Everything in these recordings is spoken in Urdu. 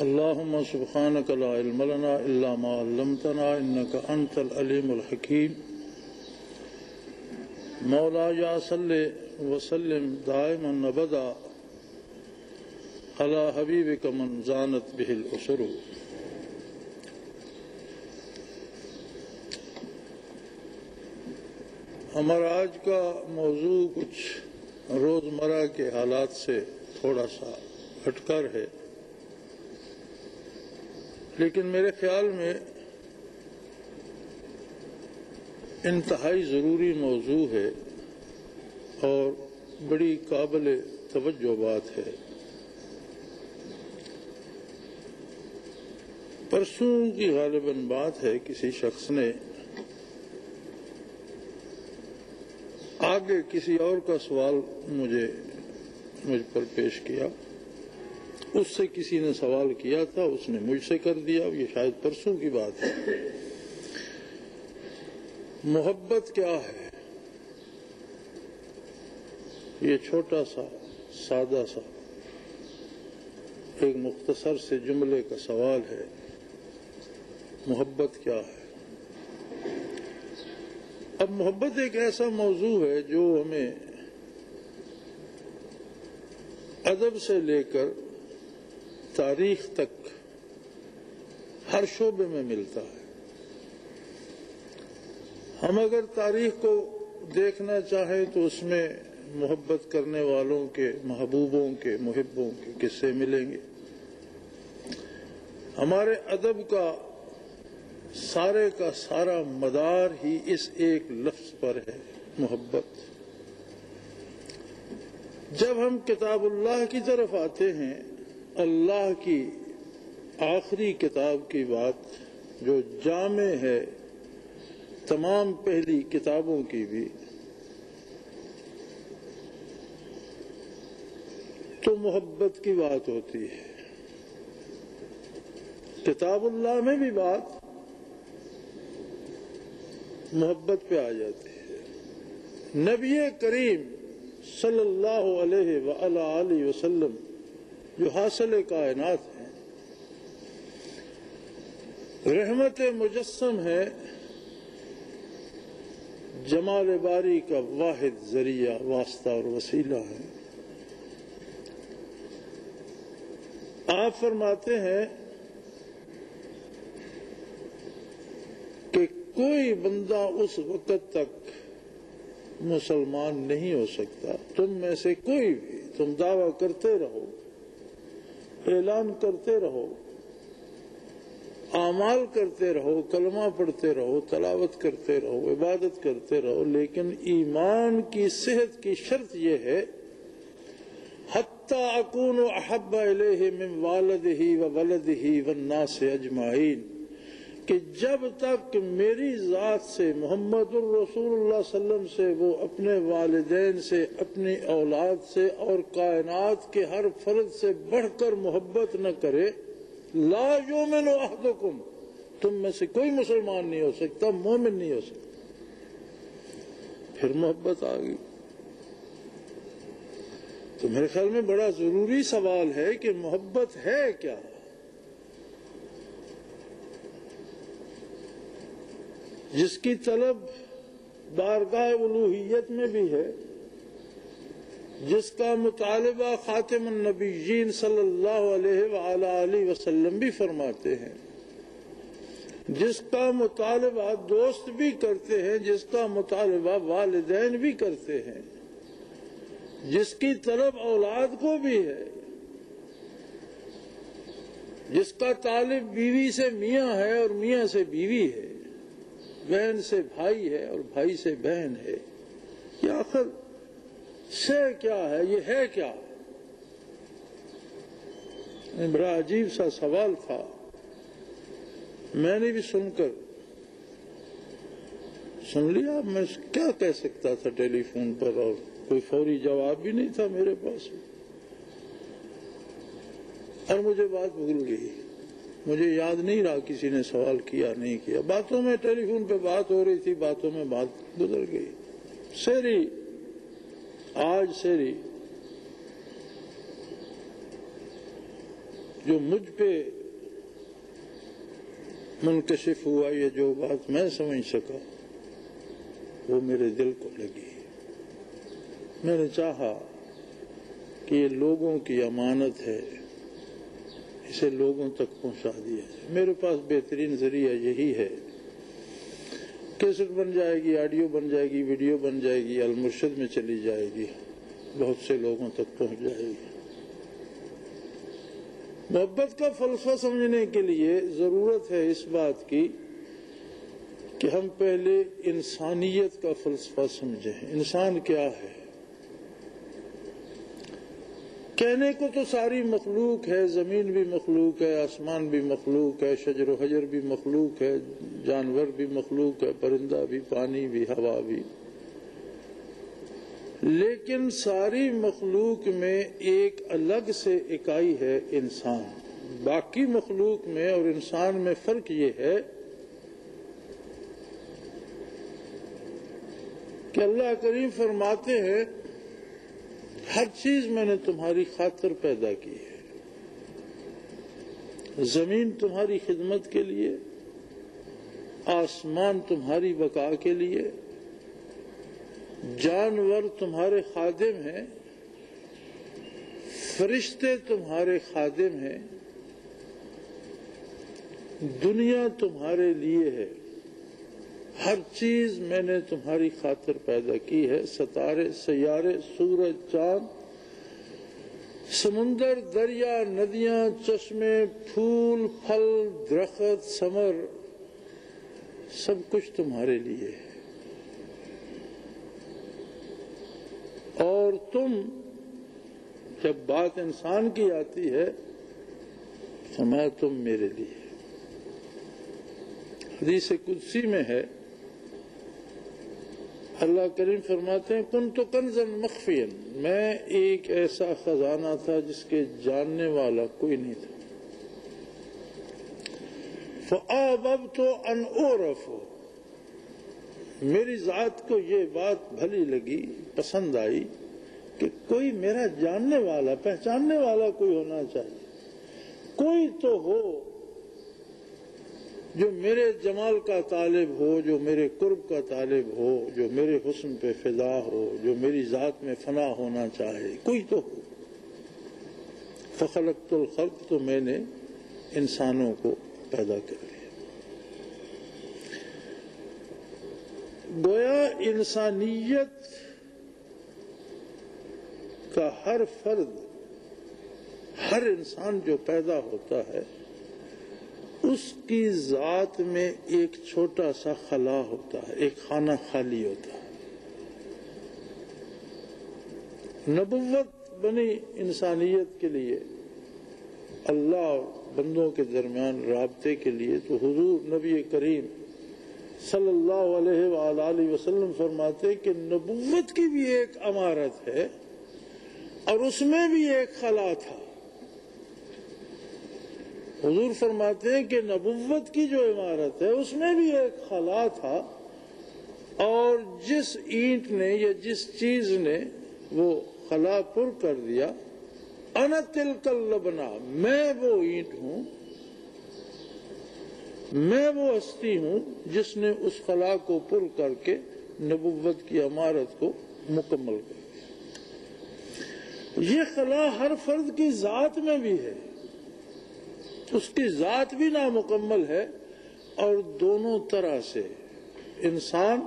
اللهم سبحانك لا علم لنا إلا ما علمتنا إنك أنت العليم الحكيم مولاي صل وسلم دائما أبدا على حبيبك من زانت به الأسر. ہمارا آج کا موضوع کچھ روزمرہ کے حالات سے تھوڑا سا ہٹ کر ہے، لیکن میرے خیال میں انتہائی ضروری موضوع ہے اور بڑی قابل توجہ بات ہے۔ پرسوں کی غالباً بات ہے، کسی شخص نے آگے کسی اور کا سوال مجھ پر پیش کیا، اس سے کسی نے سوال کیا تھا، اس نے مجھ سے کر دیا، یہ شاید پرسوں کی بات ہے۔ محبت کیا ہے؟ یہ چھوٹا سا سادہ سا ایک مختصر سے جملے کا سوال ہے، محبت کیا ہے؟ اب محبت ایک ایسا موضوع ہے جو ہمیں ادب سے لے کر تاریخ تک ہر شعبے میں ملتا ہے۔ ہم اگر تاریخ کو دیکھنا چاہیں تو اس میں محبت کرنے والوں کے، محبوبوں کے، محبوں کے قصے ملیں گے۔ ہمارے ادب کا سارا مدار ہی اس ایک لفظ پر ہے، محبت۔ جب ہم کتاب اللہ کی طرف آتے ہیں، اللہ کی آخری کتاب کی بات جو جامع ہے تمام پہلی کتابوں کی بھی، تو محبت کی بات ہوتی ہے۔ کتاب اللہ میں بھی بات محبت پہ آ جاتی ہے۔ نبی کریم صلی اللہ علیہ وآلہ وسلم جو حاصل کائنات ہیں، رحمت مجسم ہے، جمال باری کا واحد ذریعہ، واسطہ اور وسیلہ ہے۔ آپ فرماتے ہیں کہ کوئی بندہ اس وقت تک مسلمان نہیں ہو سکتا، تم میں سے کوئی بھی، تم دعویٰ کرتے رہو، اعلان کرتے رہو، اعمال کرتے رہو، کلمہ پڑھتے رہو، تلاوت کرتے رہو، عبادت کرتے رہو، لیکن ایمان کی صحت کی شرط یہ ہے حتی اکون احب الیہ من والدہ وولدہ والناس اجمعین، کہ جب تک میری ذات سے، محمد الرسول اللہ صلی اللہ علیہ وسلم سے، وہ اپنے والدین سے، اپنی اولاد سے اور کائنات کے ہر فرد سے بڑھ کر محبت نہ کرے، لا یؤمن احدکم، تم میں سے کوئی مسلمان نہیں ہو سکتا، مومن نہیں ہو سکتا۔ پھر محبت آ گئی۔ تو میرے خیال میں بڑا ضروری سوال ہے کہ محبت ہے کیا؟ جس کی طلب بارگاہ الوہیت میں بھی ہے، جس کا مطالبہ خاتم النبیین صلی اللہ علیہ وآلہ وسلم بھی فرماتے ہیں، جس کا مطالبہ دوست بھی کرتے ہیں، جس کا مطالبہ والدین بھی کرتے ہیں، جس کی طلب اولاد کو بھی ہے، جس کا طالب بیوی سے میاں ہے اور میاں سے بیوی ہے، بہن سے بھائی ہے اور بھائی سے بہن ہے، یہ آخر سے کیا ہے؟ یہ ہے کیا؟ بڑا عجیب سا سوال تھا، میں نے بھی سن لیا، میں کیا کہہ سکتا تھا ٹیلی فون پر، اور کوئی فوری جواب بھی نہیں تھا میرے پاس، اور مجھے بات بھول گئی، مجھے یاد نہیں رہا کسی نے سوال کیا نہیں کیا، باتوں میں ٹیلی فون پہ بات ہو رہی تھی، باتوں میں بات گزر گئی۔ سیری جو مجھ پہ منکشف ہوا، یہ جو بات میں سمجھ سکا وہ میرے دل کو لگی۔ میں نے چاہا کہ یہ لوگوں کی امانت ہے، اسے لوگوں تک پہنچا دیا جائے۔ میرے پاس بہترین ذریعہ یہی ہے، کیسٹ بن جائے گی، آڈیو بن جائے گی، ویڈیو بن جائے گی، المرشد میں چلی جائے گی، بہت سے لوگوں تک پہنچ جائے گی۔ محبت کا فلسفہ سمجھنے کے لیے ضرورت ہے اس بات کی کہ ہم پہلے انسانیت کا فلسفہ سمجھیں۔ انسان کیا ہے؟ کہنے کو تو ساری مخلوق ہے، زمین بھی مخلوق ہے، آسمان بھی مخلوق ہے، شجر و حجر بھی مخلوق ہے، جانور بھی مخلوق ہے، پرندہ بھی، پانی بھی، ہوا بھی، لیکن ساری مخلوق میں ایک الگ سے اکائی ہے انسان۔ باقی مخلوق میں اور انسان میں فرق یہ ہے کہ اللہ کریم فرماتے ہیں ہر چیز میں نے تمہاری خاطر پیدا کی ہے۔ زمین تمہاری خدمت کے لیے، آسمان تمہاری بقا کے لیے، جانور تمہارے خادم ہیں، فرشتے تمہارے خادم ہیں، دنیا تمہارے لیے ہے۔ ہر چیز میں نے تمہاری خاطر پیدا کی ہے۔ ستارے، سیارے، سورج، چاند، سمندر، دریا، ندیاں، چشمے، پھول، پھل، درخت، ثمر، سب کچھ تمہارے لیے ہے۔ اور تم، جب بات انسان کی آتی ہے، فرمایا تم میرے لیے۔ حدیث قدسی میں ہے، اللہ کریم فرماتے ہیں کنت کنزا مخفیا، میں ایک ایسا خزانہ تھا جس کے جاننے والا کوئی نہیں تھا۔ فأحببت ان أعرف، میری ذات کو یہ بات بھلی لگی، پسند آئی کہ کوئی میرا جاننے والا، پہچاننے والا کوئی ہونا چاہیے، کوئی تو ہو جو میرے جمال کا طالب ہو، جو میرے قرب کا طالب ہو، جو میرے حسن پہ فدا ہو، جو میری ذات میں فنا ہونا چاہے، کوئی تو ہو۔ فخلقت الخلق، تو میں نے انسانوں کو پیدا کر لیا۔ گویا انسانیت کا ہر فرد، ہر انسان جو پیدا ہوتا ہے، اس کی ذات میں ایک چھوٹا سا خلا ہوتا ہے، ایک خانہ خالی ہوتا ہے۔ نبوت بنی انسانیت کے لیے، اللہ اور بندوں کے درمیان رابطے کے لیے، تو حضور نبی کریم صلی اللہ علیہ وآلہ وسلم فرماتے کہ نبوت کی بھی ایک امارت ہے اور اس میں بھی ایک خلا تھا۔ حضور فرماتے ہیں کہ نبوت کی جو عمارت ہے اس میں بھی ایک خلا تھا، اور جس اینٹ نے یا جس چیز نے وہ خلا پر کر دیا، انا تلک اللبنہ، میں وہ اینٹ ہوں، میں وہ ہستی ہوں جس نے اس خلا کو پر کر کے نبوت کی عمارت کو مکمل کر دیا۔ یہ خلا ہر فرد کی ذات میں بھی ہے، اس کی ذات بھی نامکمل ہے، اور دونوں طرح سے انسان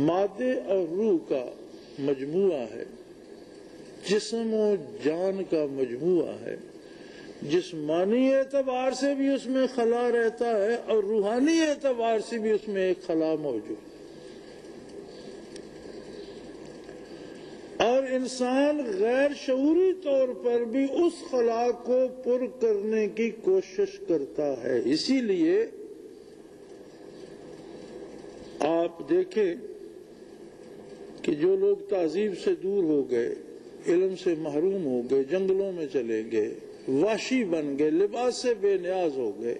مادے اور روح کا مجموعہ ہے، جسم و جان کا مجموعہ ہے۔ جسمانی اعتبار سے بھی اس میں خلا رہتا ہے اور روحانی اعتبار سے بھی اس میں ایک خلا موجود ہے، اور انسان غیر شعوری طور پر بھی اس خلا کو پر کرنے کی کوشش کرتا ہے۔ اسی لیے آپ دیکھیں کہ جو لوگ تہذیب سے دور ہو گئے، علم سے محروم ہو گئے، جنگلوں میں چلے گئے، وحشی بن گئے، لباس سے بے نیاز ہو گئے،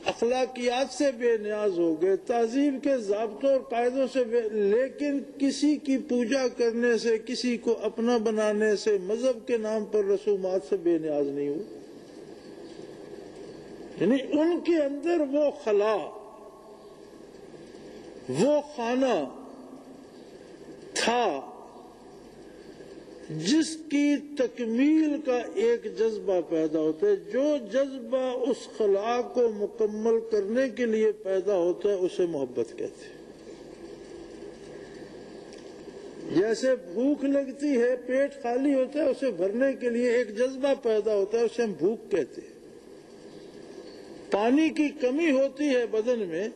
اخلاقیات سے بے نیاز ہو گئے، تہذیب کے ضابطوں اور قاعدوں سے لیکن کسی کی پوجا کرنے سے، کسی کو اپنا بنانے سے، مذہب کے نام پر رسومات سے بے نیاز نہیں ہوئے۔ یعنی ان کے اندر وہ خلا، وہ خانہ تھا جس کی تکمیل کا ایک جذبہ پیدا ہوتا ہے۔ جو جذبہ اس خلا کو مکمل کرنے کے لیے پیدا ہوتا ہے اسے محبت کہتے ہیں۔ جیسے بھوک لگتی ہے، پیٹ خالی ہوتا ہے، اسے بھرنے کے لیے ایک جذبہ پیدا ہوتا ہے، اسے ہم بھوک کہتے ہیں۔ پانی کی کمی ہوتی ہے بدن میں،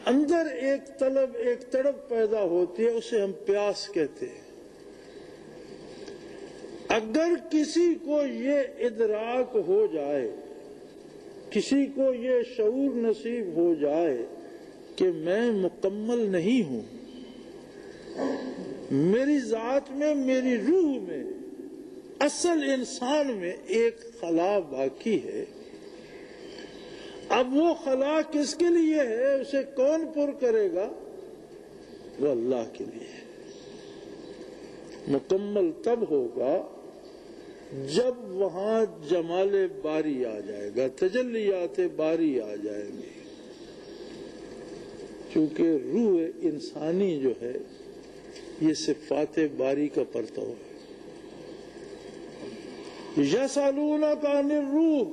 اندر ایک طلب، ایک تڑپ پیدا ہوتی ہے، اسے ہم پیاس کہتے ہیں۔ اگر کسی کو یہ ادراک ہو جائے، کسی کو یہ شعور نصیب ہو جائے کہ میں مکمل نہیں ہوں، میری ذات میں، میری روح میں، اصل انسان میں ایک خلا باقی ہے، اب وہ خلا کس کے لیے ہے، اسے کون پر کرے گا؟ وہ اللہ کے لیے ہے۔ مکمل تب ہوگا جب وہاں جمال باری آ جائے گا، تجلیات باری آ جائیں گی، چونکہ روح انسانی جو ہے یہ صفات باری کا پرتو ہے۔ یسألونک عن الروح،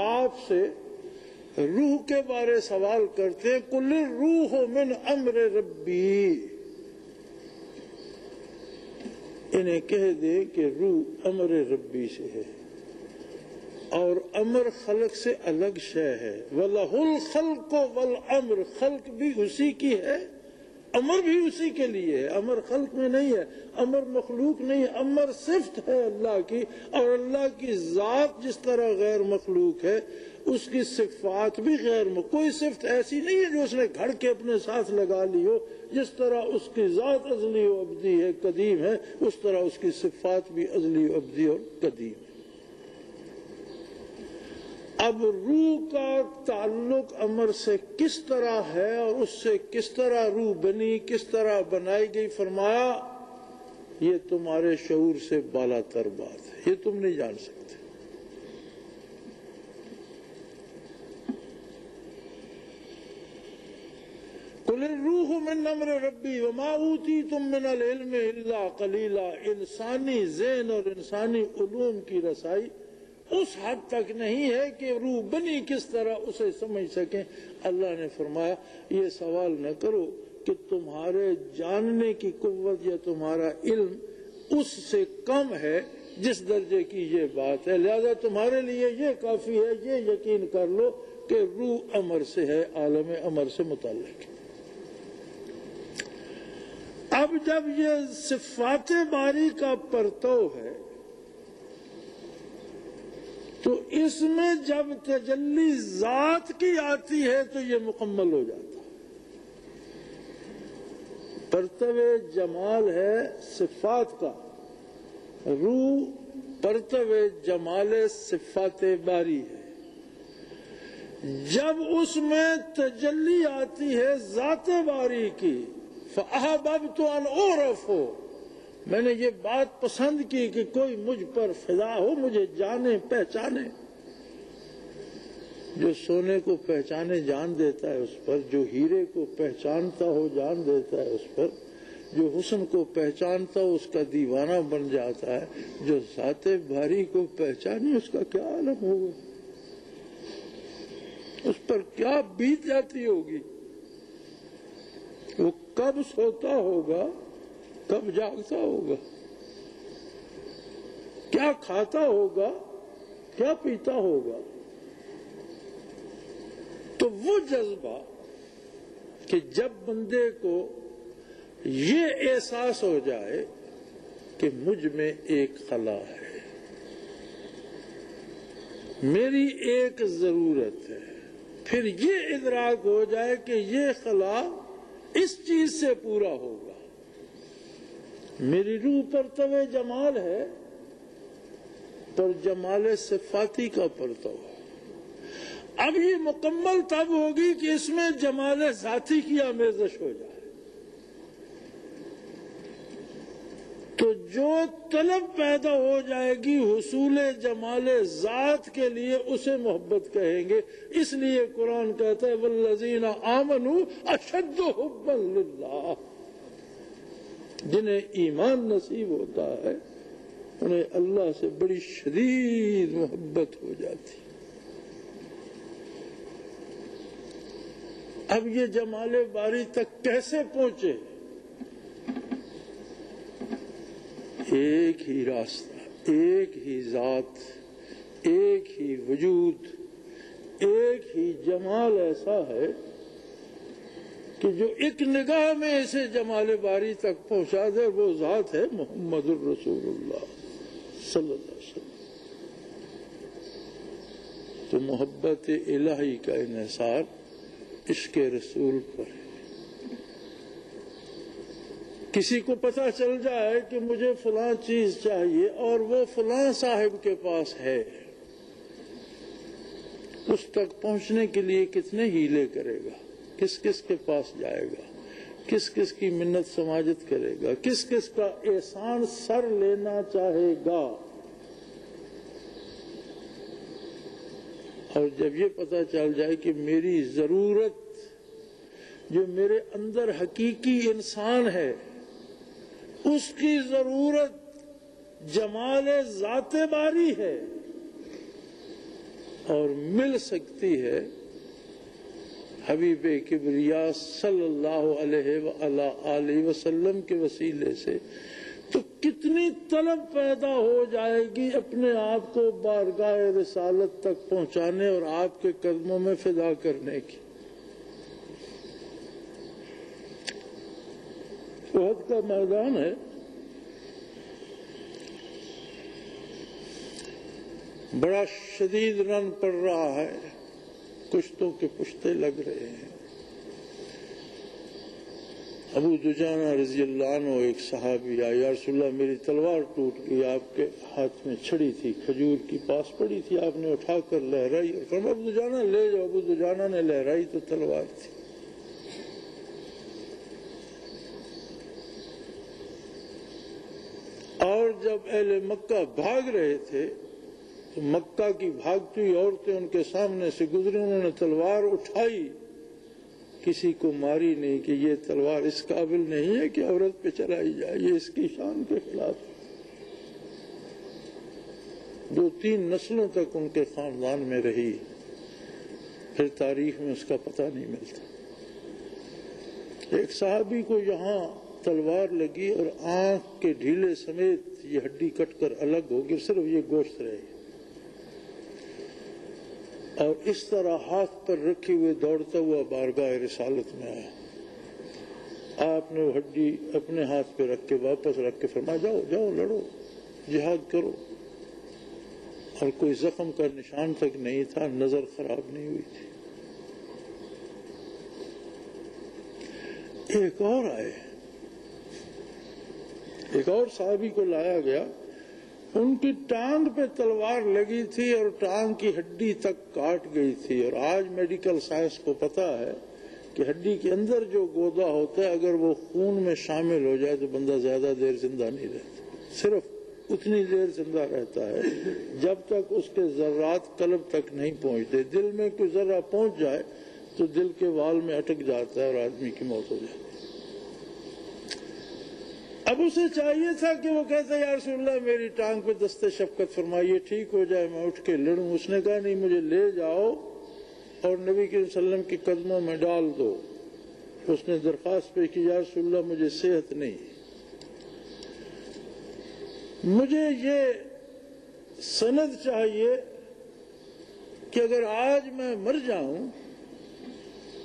آپ سے روح کے بارے سوال کرتے ہیں، قل الروح من امر ربی، انہیں کہہ دے کہ روح امر ربی سے ہے، اور امر خلق سے الگ شے ہے۔ وَلَهُ الْخَلْقُ وَالْأَمْرُ، خلق بھی اسی کی ہے، امر بھی اسی کے لیے ہے۔ امر خلق میں نہیں ہے، امر مخلوق نہیں ہے، امر صفت ہے اللہ کی، اور اللہ کی ذات جس طرح غیر مخلوق ہے اس کی صفات بھی غیر مخلوق۔ کوئی صفت ایسی نہیں ہے جو اس نے گھڑ کے اپنے ساتھ لگا لی ہو، جس طرح اس کی ذات ازلی و ابدی ہے، قدیم ہے، اس طرح اس کی صفات بھی ازلی و ابدی اور قدیم ہے۔ اب روح کا تعلق امر سے کس طرح ہے اور اس سے کس طرح روح بنی، کس طرح بنائی گئی، فرمایا یہ تمہارے شعور سے بالا تر بات ہے، یہ تم نہیں جان سکتے۔ قل الروح من امر ربی وما اوتیتم من العلم الا قلیلا، انسانی ذہن اور انسانی علوم کی رسائی اس حد تک نہیں ہے کہ روح بنی کس طرح اسے سمجھ سکیں۔ اللہ نے فرمایا یہ سوال نہ کرو کہ تمہارے جاننے کی قوت یا تمہارا علم اس سے کم ہے جس درجے کی یہ بات ہے، لہذا تمہارے لیے یہ کافی ہے، یہ یقین کر لو کہ روح امر سے ہے، عالم امر سے متعلق ہے۔ اب جب یہ صفات باری کا پرتو ہے تو اس میں جب تجلی ذات کی آتی ہے تو یہ مکمل ہو جاتا ہے۔ پرتو جمال ہے صفات کا، روح پرتو جمال صفات باری ہے۔ جب اس میں تجلی آتی ہے ذات باری کی، فَأَحْبَبْتُ أَنْ أُعْرَفَ، میں نے یہ بات پسند کی کہ کوئی مجھ پر فدا ہو، مجھے جانے پہچانے۔ جو سونے کو پہچانے جان دیتا ہے اس پر، جو ہیرے کو پہچانتا ہو جان دیتا ہے اس پر، جو حسن کو پہچانتا ہو اس کا دیوانہ بن جاتا ہے، جو ذات باری کو پہچانے اس کا کیا عالم ہوگا، اس پر کیا بیت جاتی ہوگی، وہ کب سوتا ہوگا، کب جاگتا ہوگا، کیا کھاتا ہوگا، کیا پیتا ہوگا۔ تو وہ جذبہ کہ جب بندے کو یہ احساس ہو جائے کہ مجھ میں ایک خلا ہے، میری ایک ضرورت ہے، پھر یہ ادراک ہو جائے کہ یہ خلا اس چیز سے پورا ہوگا۔ میری روح پرتو جمال ہے، پر جمال صفاتی کا پرتو ہے۔ اب یہ مکمل تب ہوگی کہ اس میں جمال ذاتی کی آمیزش ہو جائے. تو جو طلب پیدا ہو جائے گی حصول جمال ذات کے لیے اسے محبت کہیں گے. اس لیے قرآن کہتا ہے والذین آمنوا اشد حبا للہ. جنہیں ایمان نصیب ہوتا ہے انہیں اللہ سے بڑی شدید محبت ہو جاتی. اب یہ جمال باری تک کیسے پہنچے؟ ایک ہی راستہ، ایک ہی ذات، ایک ہی وجود، ایک ہی جمال ایسا ہے کہ جو ایک نگاہ میں اسے جمال باری تک پہنچا دے. وہ ذات ہے محمد الرسول اللہ صلی اللہ علیہ وسلم. تو محبت الہی کا انحصار عشق رسول پر ہے. کسی کو پتہ چل جائے کہ مجھے فلاں چیز چاہیے اور وہ فلاں صاحب کے پاس ہے، اس تک پہنچنے کے لیے کتنے ہیلے کرے گا، کس کس کے پاس جائے گا، کس کس کی منت سماجت کرے گا، کس کس کا احسان سر لینا چاہے گا. اور جب یہ پتہ چل جائے کہ میری ضرورت جو میرے اندر حقیقی انسان ہے اس کی ضرورت جمال ذات باری ہے اور مل سکتی ہے حبیب کبریا صلی اللہ علیہ وآلہ وسلم کے وسیلے سے، تو کتنی طلب پیدا ہو جائے گی اپنے آپ کو بارگاہ رسالت تک پہنچانے اور آپ کے قدموں میں فدا کرنے کی. احد کا میدان ہے، بڑا شدید رن پڑ رہا ہے، کشتوں کے پشتے لگ رہے ہیں. ابو دجانہ رضی اللہ عنہ ایک صحابی آیا، یا رسول اللہ میری تلوار ٹوٹ گئی، آپ کے ہاتھ میں چھڑی تھی، کھجور کی پاس پڑی تھی، آپ نے اٹھا کر لہرائی اور فرمایا ابو دجانہ لے جاؤ. ابو دجانہ نے لہرائی تو تلوار تھی. اور جب اہل مکہ بھاگ رہے تھے تو مکہ کی بھاگتی ہوئی عورتیں ان کے سامنے سے گزری، انہوں نے تلوار اٹھائی، کسی کو ماری نہیں کہ یہ تلوار اس قابل نہیں ہے کہ عورت پہ چلائی جائے، یہ اس کی شان کے خلاف. 2-3 نسلوں تک ان کے خاندان میں رہی، پھر تاریخ میں اس کا پتہ نہیں ملتا. ایک صحابی کو یہاں تلوار لگی اور آنکھ کے ڈھیلے سمیت یہ ہڈی کٹ کر الگ ہو گئی، صرف یہ گوشت رہے، اور اس طرح ہاتھ پر رکھے ہوئے دوڑتا ہوا بارگاہ رسالت میں آیا. آپ نے وہ ہڈی اپنے ہاتھ پہ رکھ کے واپس رکھ کے فرمایا جاؤ جاؤ لڑو، جہاد کرو. اور کوئی زخم کا نشان تک نہیں تھا، نظر خراب نہیں ہوئی تھی. ایک اور آئے، ایک اور صحابی کو لایا گیا، ان کی ٹانگ پہ تلوار لگی تھی اور ٹانگ کی ہڈی تک کاٹ گئی تھی. اور آج میڈیکل سائنس کو پتا ہے کہ ہڈی کے اندر جو گودا ہوتا ہے اگر وہ خون میں شامل ہو جائے تو بندہ زیادہ دیر زندہ نہیں رہتا، صرف اتنی دیر زندہ رہتا ہے جب تک اس کے ذرات قلب تک نہیں پہنچتے. دل میں کوئی ذرہ پہنچ جائے تو دل کے وال میں اٹک جاتا ہے اور آدمی کی موت ہو جاتی ہے. اب اسے چاہیے تھا کہ وہ کہتا یا رسول اللہ میری ٹانگ پہ دست شفقت فرمائیے، ٹھیک ہو جائے میں اٹھ کے لڑوں. اس نے کہا نہیں، مجھے لے جاؤ اور نبی کریم صلی اللہ علیہ وسلم کے قدموں میں ڈال دو. اس نے درخواست پہ کی یا رسول اللہ مجھے صحت نہیں، مجھے یہ سند چاہیے کہ اگر آج میں مر جاؤں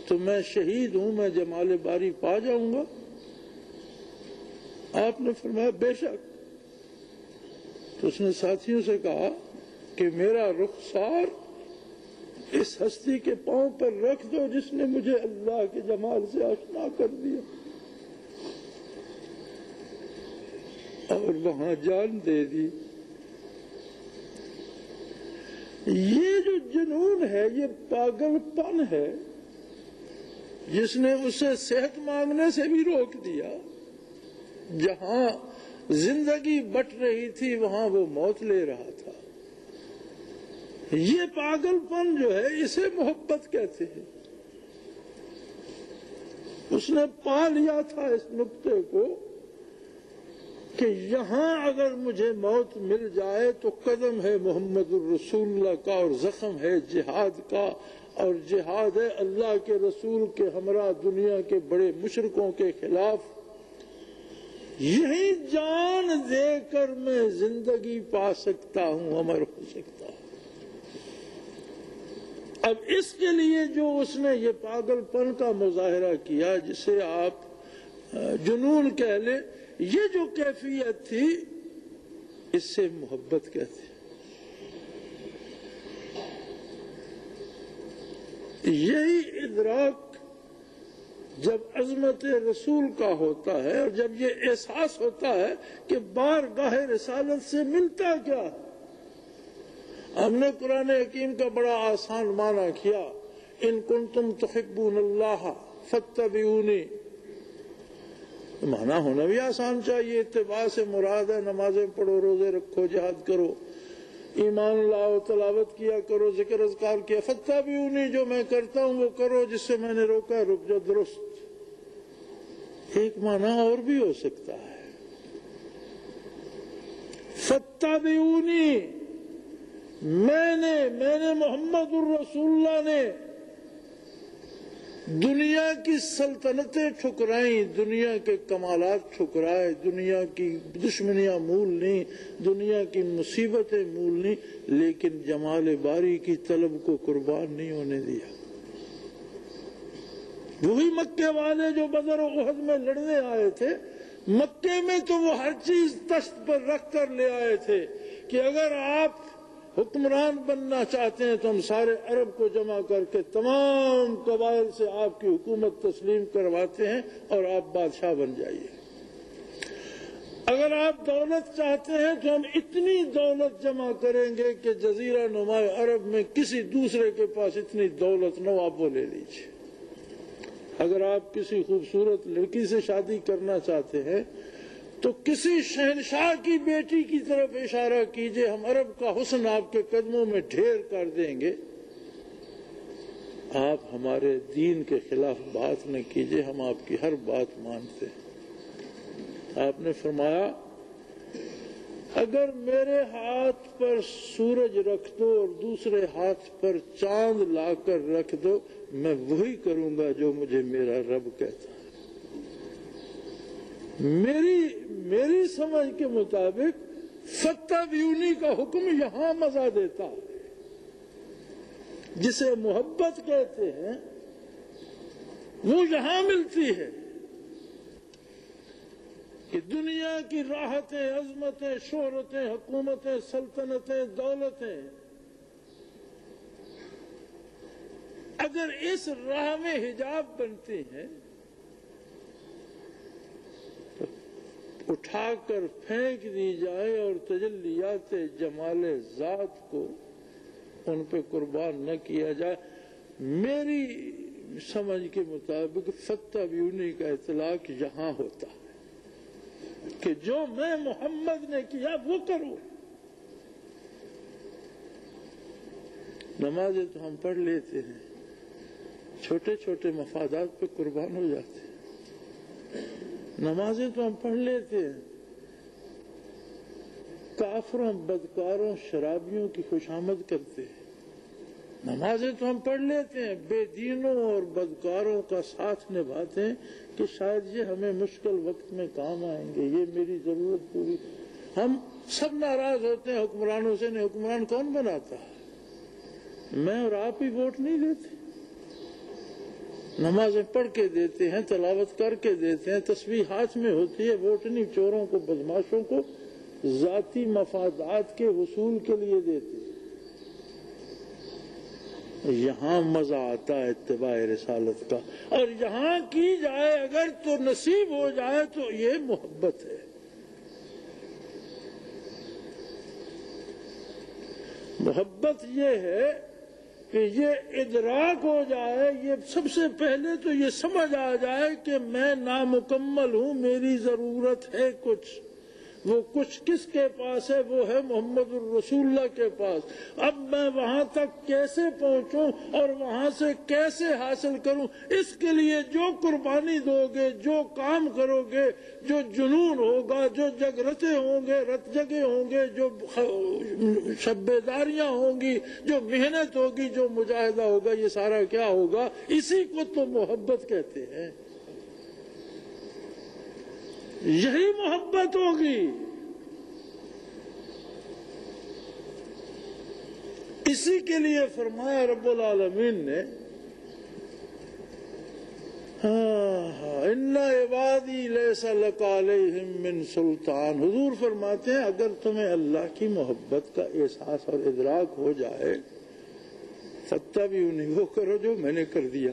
تو میں شہید ہوں، میں جمال باری پا جاؤں گا. آپ نے فرمایا بے شک. تو اس نے ساتھیوں سے کہا کہ میرا رخسار اس ہستی کے پاؤں پر رکھ دو جس نے مجھے اللہ کے جمال سے آشنا کر دیا، اور وہاں جان دے دی. یہ جو جنون ہے، یہ پاگل پن ہے جس نے اسے صحت مانگنے سے بھی روک دیا. جہاں زندگی بٹ رہی تھی وہاں وہ موت لے رہا تھا. یہ پاگل پن جو ہے اسے محبت کہتے ہیں. اس نے پا لیا تھا اس نقطے کو کہ یہاں اگر مجھے موت مل جائے تو قدم ہے محمد الرسول اللہ کا، اور زخم ہے جہاد کا، اور جہاد ہے اللہ کے رسول کے ہمراہ دنیا کے بڑے مشرکوں کے خلاف. یہی جان دے کر میں زندگی پا سکتا ہوں، امر ہو سکتا ہوں. اب اس کے لیے جو اس نے یہ پاگل پن کا مظاہرہ کیا، جسے آپ جنون کہہ لیں، یہ جو کیفیت تھی اس سے محبت کہتے ہیں. یہی ادراک جب عظمت رسول کا ہوتا ہے اور جب یہ احساس ہوتا ہے کہ بارگاہ رسالت سے ملتا کیا. ہم نے قرآن حکیم کا بڑا آسان معنی کیا، ان کنتم تحبون اللہ فاتبعونی. معنی ہونا بھی آسان چاہیے. اتباع سے مراد ہے نمازیں پڑھو، روزے رکھو، جہاد کرو، ایمان لاؤ، تلاوت کیا کرو، ذکر اذکار کیا. فاتبعونی، جو میں کرتا ہوں وہ کرو، جس سے میں نے روکا رک جاؤ. درست. ایک معنی اور بھی ہو سکتا ہے، فاتبعونی، میں نے محمد الرسول اللہ نے دنیا کی سلطنتیں ٹھکرائیں، دنیا کے کمالات ٹھکرائے، دنیا کی دشمنیاں مول لیں، دنیا کی مصیبتیں مول لیں، لیکن جمال باری کی طلب کو قربان نہیں ہونے دیا. وہی مکے والے جو بدر و احد میں لڑنے آئے تھے، مکے میں تو وہ ہر چیز تشت پر رکھ کر لے آئے تھے کہ اگر آپ حکمران بننا چاہتے ہیں تو ہم سارے عرب کو جمع کر کے تمام قبائل سے آپ کی حکومت تسلیم کرواتے ہیں اور آپ بادشاہ بن جائیے. اگر آپ دولت چاہتے ہیں تو ہم اتنی دولت جمع کریں گے کہ جزیرہ نما عرب میں کسی دوسرے کے پاس اتنی دولت نہ ہو، آپ وہ لے لیجیے. اگر آپ کسی خوبصورت لڑکی سے شادی کرنا چاہتے ہیں تو کسی شہنشاہ کی بیٹی کی طرف اشارہ کیجئے، ہم عرب کا حسن آپ کے قدموں میں ڈھیر کر دیں گے. آپ ہمارے دین کے خلاف بات نہ کیجئے، ہم آپ کی ہر بات مانتے ہیں. آپ نے فرمایا اگر میرے ہاتھ پر سورج رکھ دو اور دوسرے ہاتھ پر چاند لا کر رکھ دو، میں وہی کروں گا جو مجھے میرا رب کہتا ہے. میری سمجھ کے مطابق فاتبعونی کا حکم یہاں مزہ دیتا ہے. جسے محبت کہتے ہیں وہ یہاں ملتی ہے کہ دنیا کی راحتیں، عظمتیں، شہرتیں، حکومتیں، سلطنتیں، دولتیں اگر اس راہ میں حجاب بنتی ہیں تو اٹھا کر پھینک دی جائے اور تجلیات جمال ذات کو ان پہ قربان نہ کیا جائے. میری سمجھ کے مطابق فاتبعونی کا اطلاق یہاں ہوتا ہے کہ جو میں محمد نے کیا وہ کرو. نمازیں تو ہم پڑھ لیتے ہیں، چھوٹے چھوٹے مفادات پہ قربان ہو جاتے ہیں. نمازیں تو ہم پڑھ لیتے ہیں، کافروں، بدکاروں، شرابیوں کی خوشامد کرتے ہیں. نمازیں تو ہم پڑھ لیتے ہیں، بے دینوں اور بدکاروں کا ساتھ نبھاتے ہیں کہ شاید یہ ہمیں مشکل وقت میں کام آئیں گے، یہ میری ضرورت پوری. ہم سب ناراض ہوتے ہیں حکمرانوں سے. نہیں، حکمران کون بناتا ہے؟ میں اور آپ ہی ووٹ نہیں دیتے. نمازیں پڑھ کے دیتے ہیں، تلاوت کر کے دیتے ہیں، تسبیح ہاتھ میں ہوتی ہے. ووٹ نہیں چوروں کو، بدماشوں کو ذاتی مفادات کے حصول کے لیے دیتے. یہاں مزہ آتا ہے اتباع رسالت کا، اور یہاں کی جائے اگر تو نصیب ہو جائے تو یہ محبت ہے. محبت یہ ہے کہ یہ ادراک ہو جائے، یہ سب سے پہلے تو یہ سمجھ آ جائے کہ میں نامکمل ہوں، میری ضرورت ہے کچھ، وہ کچھ کس کے پاس ہے؟ وہ ہے محمد الرسول اللہ کے پاس۔ اب میں وہاں تک کیسے پہنچوں اور وہاں سے کیسے حاصل کروں؟ اس کے لیے جو قربانی دو گے، جو کام کرو گے، جو جنون ہوگا، جو جگرتے ہوں گے، رت جگے ہوں گے، جو شبیداریاں ہوں گی، جو محنت ہوگی، جو مجاہدہ ہوگا، یہ سارا کیا ہوگا؟ اسی کو تو محبت کہتے ہیں، یہی محبت ہوگی۔ اسی کے لیے فرمایا رب العالمین نے، ان عبادی لیس لک علیہم من سلطان۔ حضور فرماتے ہیں اگر تمہیں اللہ کی محبت کا احساس اور ادراک ہو جائے، فاتبعونی، وہ کرو جو میں نے کر دیا۔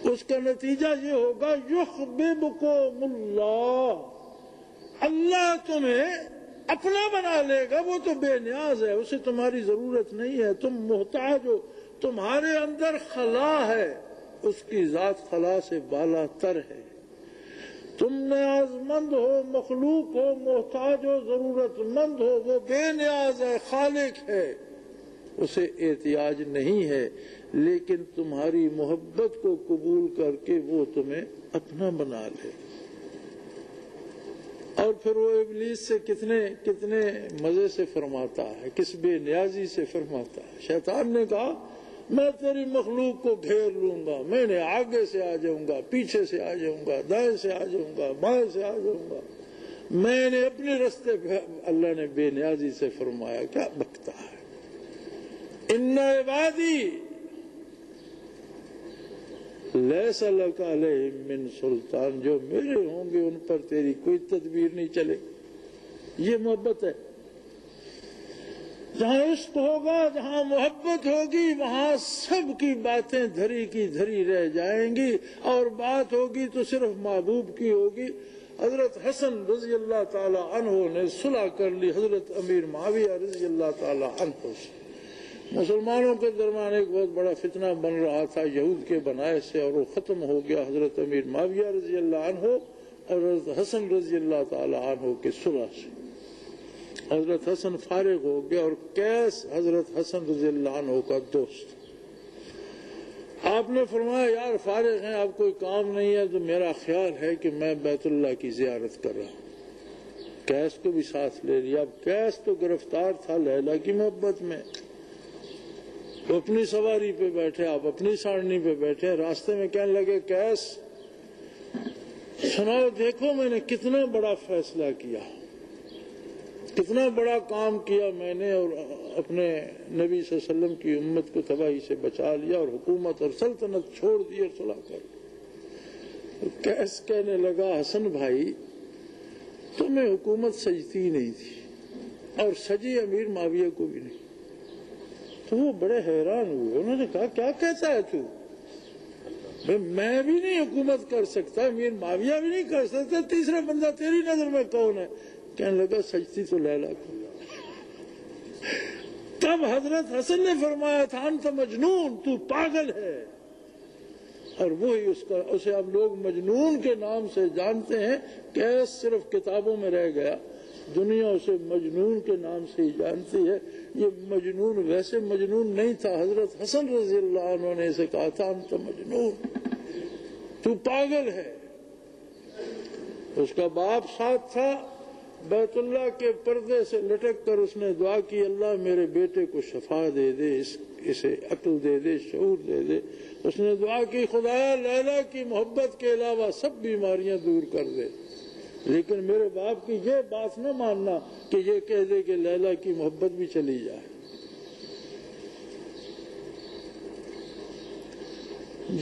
اس کا نتیجہ یہ ہوگا یحببکم اللہ، اللہ تمہیں اپنا بنا لے گا۔ وہ تو بے نیاز ہے، اسے تمہاری ضرورت نہیں ہے، تم محتاج ہو، تمہارے اندر خلا ہے، اس کی ذات خلا سے بالا تر ہے۔ تم نیاز مند ہو، مخلوق ہو، محتاج ہو، ضرورت مند ہو، وہ بے نیاز ہے، خالق ہے، اسے احتیاج نہیں ہے، لیکن تمہاری محبت کو قبول کر کے وہ تمہیں اپنا بنا لے۔ اور پھر وہ ابلیس سے کتنے مزے سے فرماتا ہے، کس بے نیازی سے فرماتا ہے۔ شیطان نے کہا میں تیری مخلوق کو گھیر لوں گا، میں نے آگے سے آ جاؤں گا، پیچھے سے آ جاؤں گا، دائیں سے آ جاؤں گا، بائیں سے آ جاؤں گا، میں نے اپنے رستے پہ۔ اللہ نے بے نیازی سے فرمایا، کیا بکتا ہے، ان عبادی لیس لک علیہم من سلطان، جو میرے ہوں گے ان پر تیری کوئی تدبیر نہیں چلے۔ یہ محبت ہے۔ جہاں عشق ہوگا، جہاں محبت ہوگی، وہاں سب کی باتیں دھری کی دھری رہ جائیں گی، اور بات ہوگی تو صرف محبوب کی ہوگی۔ حضرت حسن رضی اللہ تعالی عنہ نے صلح کر لی حضرت امیر معاویہ رضی اللہ تعالی عنہ سے۔ مسلمانوں کے درمیان ایک بہت بڑا فتنہ بن رہا تھا یہود کے بنائے سے، اور وہ ختم ہو گیا حضرت امیر معاویہ رضی اللہ عنہ اور حضرت حسن رضی اللہ تعالی عنہ کے صلح سے۔ حضرت حسن فارغ ہو گیا، اور قیس حضرت حسن رضی اللہ عنہ کا دوست۔ آپ نے فرمایا یار فارغ ہیں، اب کوئی کام نہیں ہے، تو میرا خیال ہے کہ میں بیت اللہ کی زیارت کر رہا ہوں۔ قیس کو بھی ساتھ لے لیا۔ اب قیس تو گرفتار تھا لیلا کی محبت میں، وہ اپنی سواری پہ بیٹھے، آپ اپنی ساڑھنی پہ بیٹھے، راستے میں کہنے لگے قیس سناؤ، دیکھو میں نے کتنا بڑا فیصلہ کیا، کتنا بڑا کام کیا میں نے، اور اپنے نبی صلی اللہ علیہ وسلم کی امت کو تباہی سے بچا لیا، اور حکومت اور سلطنت چھوڑ دی اور صلح کر۔ قیس کہنے لگا حسن بھائی تمہیں حکومت سجتی نہیں تھی، اور سجی امیر معاویہ کو بھی نہیں۔ تو وہ بڑے حیران ہوئے، انہوں نے کہا کیا کہتا ہے تو؟ میں بھی نہیں حکومت کر سکتا، امیر معاویہ بھی نہیں کر سکتا، تیسرا بندہ تیری نظر میں کون ہے؟ کہنے لگا سجتی تو لیلا کو۔ تب حضرت حسن نے فرمایا تھا انت مجنون، تو پاگل ہے، اور وہی اسے اب لوگ مجنون کے نام سے جانتے ہیں۔ کیس صرف کتابوں میں رہ گیا، دنیا اسے مجنون کے نام سے ہی جانتی ہے۔ یہ مجنون ویسے مجنون نہیں تھا، حضرت حسن رضی اللہ عنہ نے اسے کہا تھا انت مجنون، تو پاگل ہے۔ اس کا باپ ساتھ تھا، بیت اللہ کے پردے سے لٹک کر اس نے دعا کی اللہ میرے بیٹے کو شفا دے دے، اسے عقل دے دے، شعور دے دے۔ اس نے دعا کی خدایا لیلا کی محبت کے علاوہ سب بیماریاں دور کر دے، لیکن میرے باپ کی یہ بات نہ ماننا کہ یہ کہہ دے کہ لیلا کی محبت بھی چلی جائے۔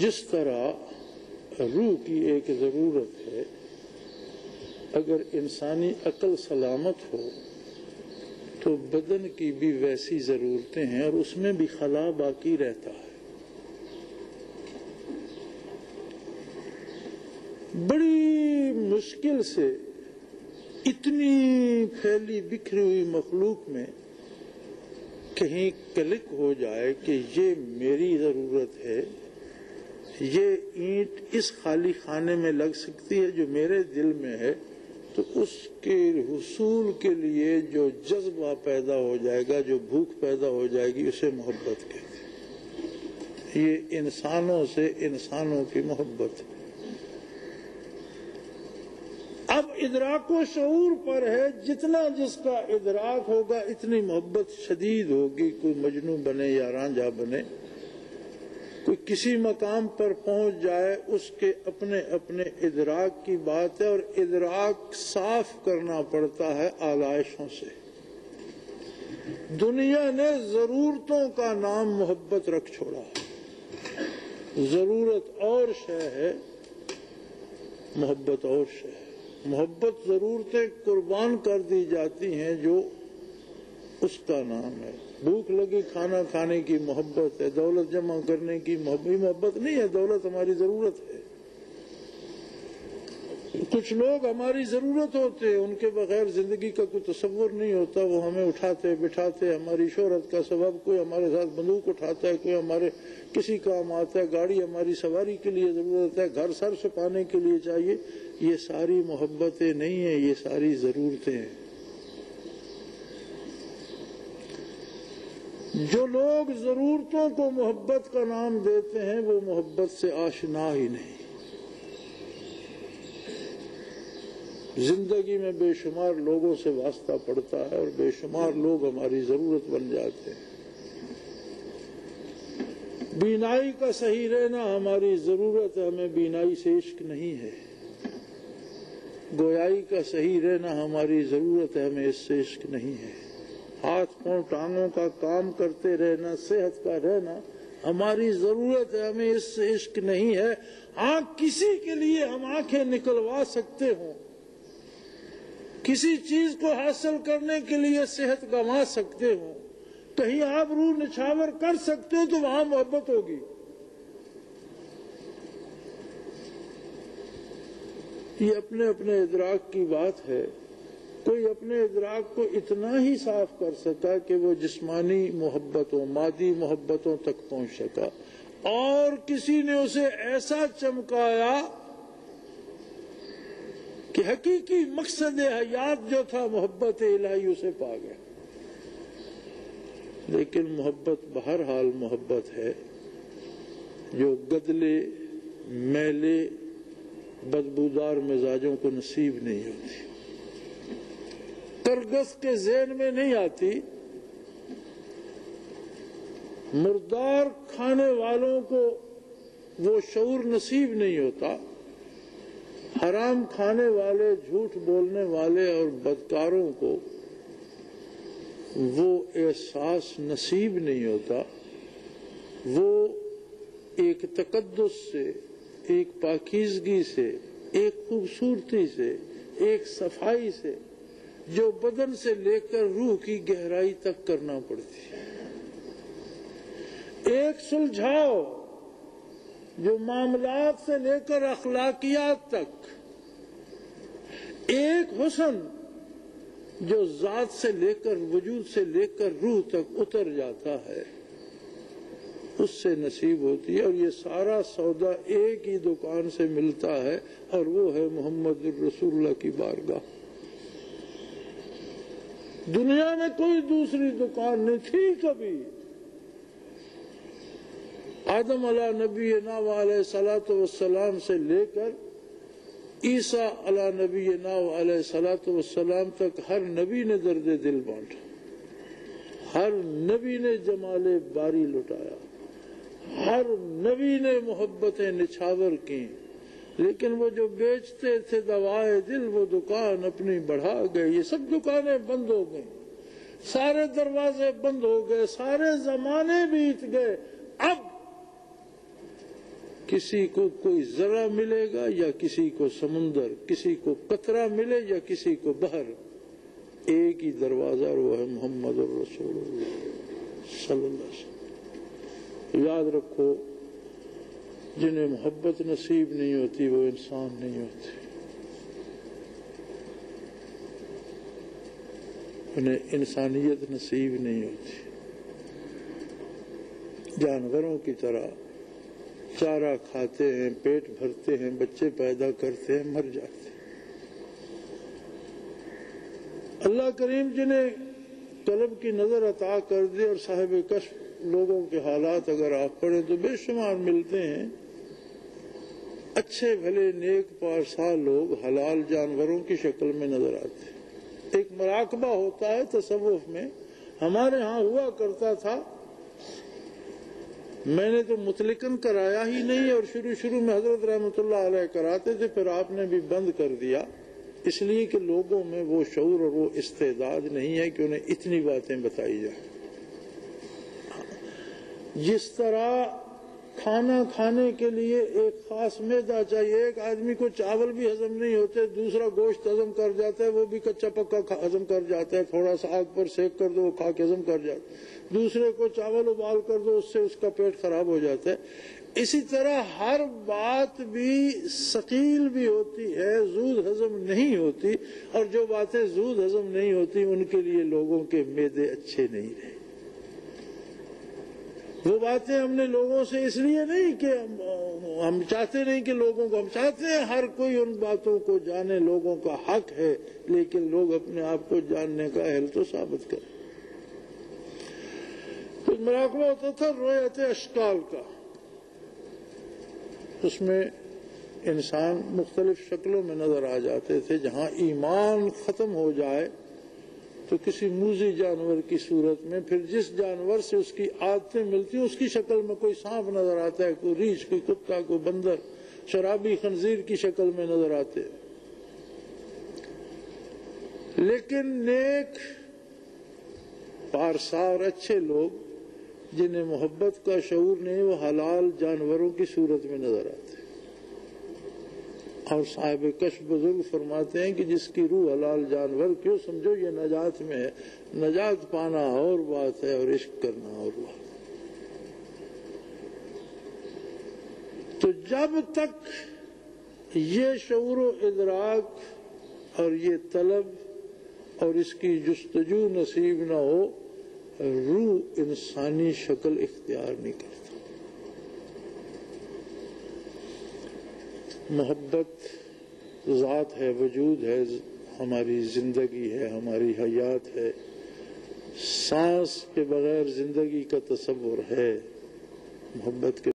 جس طرح روح کی ایک ضرورت ہے، اگر انسانی عقل سلامت ہو تو بدن کی بھی ویسی ضرورتیں ہیں، اور اس میں بھی خلا باقی رہتا ہے۔ بڑی مشکل سے اتنی پھیلی بکھری ہوئی مخلوق میں کہیں کلک ہو جائے کہ یہ میری ضرورت ہے، یہ اینٹ اس خالی خانے میں لگ سکتی ہے جو میرے دل میں ہے، تو اس کے حصول کے لیے جو جذبہ پیدا ہو جائے گا، جو بھوک پیدا ہو جائے گی، اسے محبت کہتے ہیں۔ یہ انسانوں سے انسانوں کی محبت ہے۔ اب ادراک و شعور پر ہے، جتنا جس کا ادراک ہوگا اتنی محبت شدید ہوگی۔ کوئی مجنوں بنے یا رانجھا بنے، کوئی کسی مقام پر پہنچ جائے، اس کے اپنے اپنے ادراک کی بات ہے، اور ادراک صاف کرنا پڑتا ہے آلائشوں سے۔ دنیا نے ضرورتوں کا نام محبت رکھ چھوڑا ہے۔ ضرورت اور شے ہے، محبت اور شے ہے۔ محبت ضرورتیں قربان کر دی جاتی ہیں جو اس کا نام ہے۔ بھوک لگی کھانا کھانے کی محبت ہے، دولت جمع کرنے کی محبت نہیں ہے، دولت ہماری ضرورت ہے۔ کچھ لوگ ہماری ضرورت ہوتے ہیں، ان کے بغیر زندگی کا کوئی تصور نہیں ہوتا، وہ ہمیں اٹھاتے بٹھاتے، ہماری شہرت کا سبب، کوئی ہمارے ساتھ بندوق اٹھاتا ہے، کوئی ہمارے کسی کام آتا ہے، گاڑی ہماری سواری کے لیے ضرورت ہے، گھر سر چھپانے کے لیے چاہیے۔ یہ ساری محبتیں نہیں ہیں، یہ ساری ضرورتیں ہیں۔ جو لوگ ضرورتوں کو محبت کا نام دیتے ہیں وہ محبت سے آشنا ہی نہیں۔ زندگی میں بے شمار لوگوں سے واسطہ پڑتا ہے اور بے شمار لوگ ہماری ضرورت بن جاتے ہیں۔ بینائی کا صحیح رہنا ہماری ضرورت ہے، ہمیں بینائی سے عشق نہیں ہے۔ گویائی کا صحیح رہنا ہماری ضرورت ہے، ہمیں اس سے عشق نہیں ہے۔ ہاتھ پاؤں ٹانگوں کا کام کرتے رہنا، صحت کا رہنا ہماری ضرورت ہے، ہمیں اس سے عشق نہیں ہے۔ ہاں، کسی کے لیے ہم آنکھیں نکلوا سکتے ہوں، کسی چیز کو حاصل کرنے کے لیے صحت گنوا سکتے ہوں، کہیں آبرو نچھاور کر سکتے ہو، تو وہاں محبت ہوگی۔ یہ اپنے اپنے ادراک کی بات ہے۔ کوئی اپنے ادراک کو اتنا ہی صاف کر سکا کہ وہ جسمانی محبتوں، مادی محبتوں تک پہنچ سکا، اور کسی نے اسے ایسا چمکایا کہ حقیقی مقصد حیات جو تھا محبت الہی اسے پا گیا۔ لیکن محبت بہرحال محبت ہے جو گدلے، میلے، بدبودار مزاجوں کو نصیب نہیں ہوتی، ترگس کے ذہن میں نہیں آتی۔ مردار کھانے والوں کو وہ شعور نصیب نہیں ہوتا، حرام کھانے والے، جھوٹ بولنے والے اور بدکاروں کو وہ احساس نصیب نہیں ہوتا۔ وہ ایک تقدس سے، ایک پاکیزگی سے، ایک خوبصورتی سے، ایک صفائی سے جو بدن سے لے کر روح کی گہرائی تک کرنا پڑتی ہے، ایک سلجھاؤ جو معاملات سے لے کر اخلاقیات تک، ایک حسن جو ذات سے لے کر، وجود سے لے کر روح تک اتر جاتا ہے، اس سے نصیب ہوتی ہے۔ اور یہ سارا سودا ایک ہی دکان سے ملتا ہے، اور وہ ہے محمد الرسول اللہ کی بارگاہ۔ دنیا میں کوئی دوسری دکان نہیں تھی کبھی۔ آدم علیہ نبینا علیہ الصلوۃ والسلام سے لے کر عیسیٰ علیہ نبینا علیہ الصلوۃ والسلام تک ہر نبی نے درد دل بانٹا، ہر نبی نے جمال باری لٹایا، ہر نبی نے محبتیں نچھاور کی، لیکن وہ جو بیچتے تھے دوائے دل، وہ دکان اپنی بڑھا گئے۔ یہ سب دکانیں بند ہو گئیں، سارے دروازے بند ہو گئے، سارے زمانے بیت گئے۔ اب کسی کو کوئی ذرہ ملے گا یا کسی کو سمندر، کسی کو قطرہ ملے یا کسی کو بحر، ایک ہی دروازہ، اور وہ ہے محمد الرسول اللہ صلی اللہ علیہ وسلم۔ یاد رکھو، جنہیں محبت نصیب نہیں ہوتی وہ انسان نہیں ہوتے، انہیں انسانیت نصیب نہیں ہوتی۔ جانوروں کی طرح چارہ کھاتے ہیں، پیٹ بھرتے ہیں، بچے پیدا کرتے ہیں، مر جاتے ہیں۔ اللہ کریم جنہیں قلب کی نظر عطا کر دے اور صاحب کشف لوگوں کے حالات اگر آپ پڑھیں تو بے شمار ملتے ہیں، اچھے بھلے نیک پارسا لوگ حلال جانوروں کی شکل میں نظر آتے ہیں۔ ایک مراقبہ ہوتا ہے تصوف میں، ہمارے ہاں ہوا کرتا تھا، میں نے تو مطلقاً کرایا ہی نہیں، اور شروع میں حضرت رحمۃ اللہ علیہ کراتے تھے، پھر آپ نے بھی بند کر دیا، اس لیے کہ لوگوں میں وہ شعور اور وہ استعداد نہیں ہے کہ انہیں اتنی باتیں بتائی جائیں۔ جس طرح کھانا کھانے کے لیے ایک خاص معدہ چاہیے، ایک آدمی کو چاول بھی ہضم نہیں ہوتے، دوسرا گوشت ہضم کر جاتا ہے، وہ بھی کچا پکا ہضم کر جاتا ہے، تھوڑا سا آگ پر سیک کر دو وہ کھا کے ہضم کر جاتا ہے، دوسرے کو چاول ابال کر دو اس سے اس کا پیٹ خراب ہو جاتا ہے۔ اسی طرح ہر بات بھی ثقیل بھی ہوتی ہے، زود ہضم نہیں ہوتی، اور جو باتیں زود ہضم نہیں ہوتی ان کے لیے لوگوں کے معدے اچھے نہیں رہے۔ وہ باتیں ہم نے لوگوں سے اس لیے نہیں کہ ہم چاہتے نہیں کہ لوگوں کو، ہم چاہتے ہیں ہر کوئی ان باتوں کو جانے، لوگوں کا حق ہے، لیکن لوگ اپنے آپ کو جاننے کا اہل تو ثابت کریں۔ تو مراقبہ ہوتا تھا رؤیت اشکال کا، اس میں انسان مختلف شکلوں میں نظر آ جاتے تھے۔ جہاں ایمان ختم ہو جائے تو کسی موذی جانور کی صورت میں، پھر جس جانور سے اس کی عادتیں ملتی ہیں اس کی شکل میں، کوئی سانپ نظر آتا ہے، کوئی ریچھ، کوئی کتا، کوئی بندر، شرابی خنزیر کی شکل میں نظر آتے ہیں۔ لیکن نیک پارسا اور اچھے لوگ جنہیں محبت کا شعور نہیں، وہ حلال جانوروں کی صورت میں نظر آتے ہیں۔ اور صاحب کشف بزرگ فرماتے ہیں کہ جس کی روح حلال جانور کیوں سمجھو یہ نجات میں ہے، نجات پانا اور بات ہے اور عشق کرنا اور بات۔ تو جب تک یہ شعور و ادراک اور یہ طلب اور اس کی جستجو نصیب نہ ہو، روح انسانی شکل اختیار نہیں کرتا۔ محبت ذات ہے، وجود ہے، ہماری زندگی ہے، ہماری حیات ہے، سانس کے بغیر زندگی کا تصور ہے، محبت کے